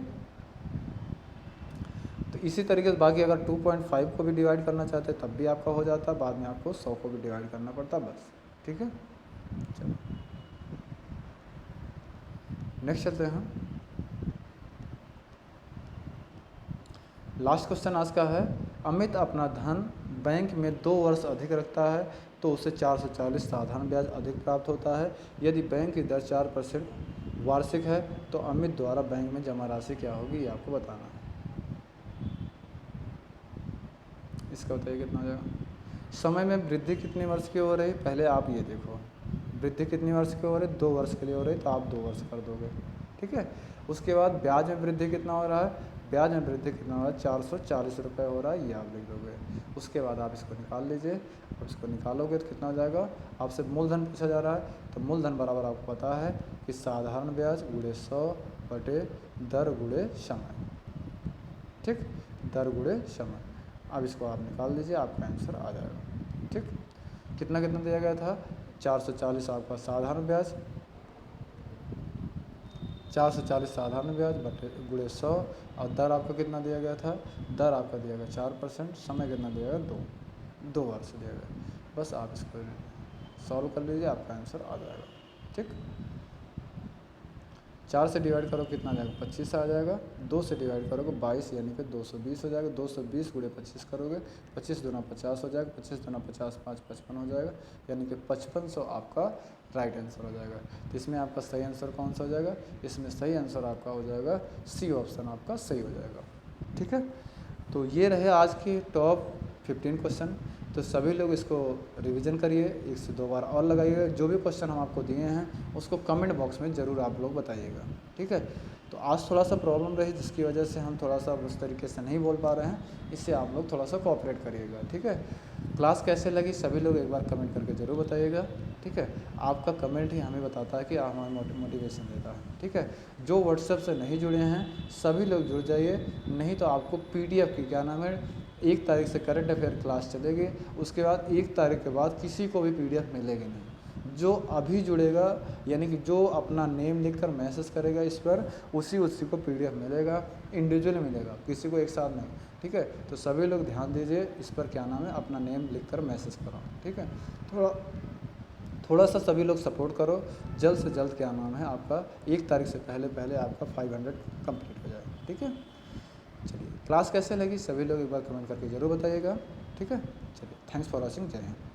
तो इसी तरीके से बाकी अगर 2.5 को भी डिवाइड करना चाहते तब भी आपका हो जाता, बाद में आपको 100 को भी डिवाइड करना पड़ता बस। ठीक है, चलो नेक्स्ट चलते हैं। लास्ट क्वेश्चन आज का है, अमित अपना धन बैंक में 2 वर्ष अधिक रखता है तो उसे 440 साधारण ब्याज अधिक प्राप्त होता है। यदि बैंक की दर 4% वार्षिक है तो अमित द्वारा बैंक में जमा राशि क्या होगी, ये आपको बताना है। इसका बताइए कितना हो जाएगा। समय में वृद्धि कितने वर्ष की हो रही, पहले आप ये देखो, वृद्धि कितनी वर्ष की हो रही, 2 वर्ष के लिए हो रही, तो आप 2 वर्ष कर दोगे। ठीक है, उसके बाद ब्याज में वृद्धि कितना हो रहा है, ब्याज में वृद्धि कितना हो रहा है, 440 रुपये हो रहा है, ये आप लिख दोगे। उसके बाद आप इसको निकाल लीजिए, अब इसको निकालोगे तो कितना हो जाएगा, आपसे मूलधन पूछा जा रहा है, तो मूलधन बराबर आपको पता है कि साधारण ब्याज गुणे 100 बटे दर गुणे समय। ठीक, दर गुणे समय, अब इसको आप निकाल दीजिए, आपका आंसर आ जाएगा। ठीक, कितना कितना दिया गया था, 440 आपका साधारण ब्याज, 440 साधारण ब्याज बटे गुणे 100, और दर आपका कितना दिया गया था, दर आपका दिया गया 4%, समय कितना दिया गया 2 वर्ष दिया गया। बस आप इसको सॉल्व कर लीजिए, आपका आंसर आ जाएगा। ठीक, 4 से डिवाइड करो कितना आ जाएगा, 25 आ जाएगा। 2 से डिवाइड करोगे 22 यानी कि 220 हो जाएगा। 220 गुणे 25 करोगे, 25 दूना 50 हो जाएगा, 25 दूना 50 5 55 हो जाएगा, यानी कि 5500 आपका राइट आंसर हो जाएगा। तो इसमें आपका सही आंसर कौन सा हो जाएगा, इसमें सही आंसर आपका हो जाएगा सी ऑप्शन आपका सही हो जाएगा। ठीक है, तो ये रहे आज के टॉप 15 क्वेश्चन। तो सभी लोग इसको रिवीजन करिए, 1 से 2 बार और लगाइए। जो भी क्वेश्चन हम आपको दिए हैं उसको कमेंट बॉक्स में ज़रूर आप लोग बताइएगा। ठीक है, तो आज थोड़ा सा प्रॉब्लम रही जिसकी वजह से हम थोड़ा सा उस तरीके से नहीं बोल पा रहे हैं, इससे आप लोग थोड़ा सा कोऑपरेट करिएगा। ठीक है, क्लास कैसे लगी सभी लोग एक बार कमेंट करके ज़रूर बताइएगा। ठीक है, आपका कमेंट ही हमें बताता है कि हमें मोटिवेशन देता है। ठीक है, जो व्हाट्सएप से नहीं जुड़े हैं सभी लोग जुड़ जाइए, नहीं तो आपको PDF की क्या नाम है 1 तारीख से करंट अफेयर क्लास चलेगी, उसके बाद 1 तारीख के बाद किसी को भी PDF मिलेगी नहीं। जो अभी जुड़ेगा यानी कि जो अपना नेम लिखकर मैसेज करेगा इस पर, उसी को PDF मिलेगा, इंडिविजुअल मिलेगा, किसी को एक साथ नहीं। ठीक है, तो सभी लोग ध्यान दीजिए इस पर, क्या नाम है, अपना नेम लिखकर मैसेज करो। ठीक है, थोड़ा सा सभी लोग सपोर्ट करो, जल्द से जल्द क्या नाम है आपका 1 तारीख से पहले आपका 500 कंप्लीट हो जाए। ठीक है, चलिए क्लास कैसे लगी सभी लोग एक बार कमेंट करके ज़रूर बताइएगा। ठीक है, चलिए थैंक्स फॉर वॉचिंग, जय हिंद।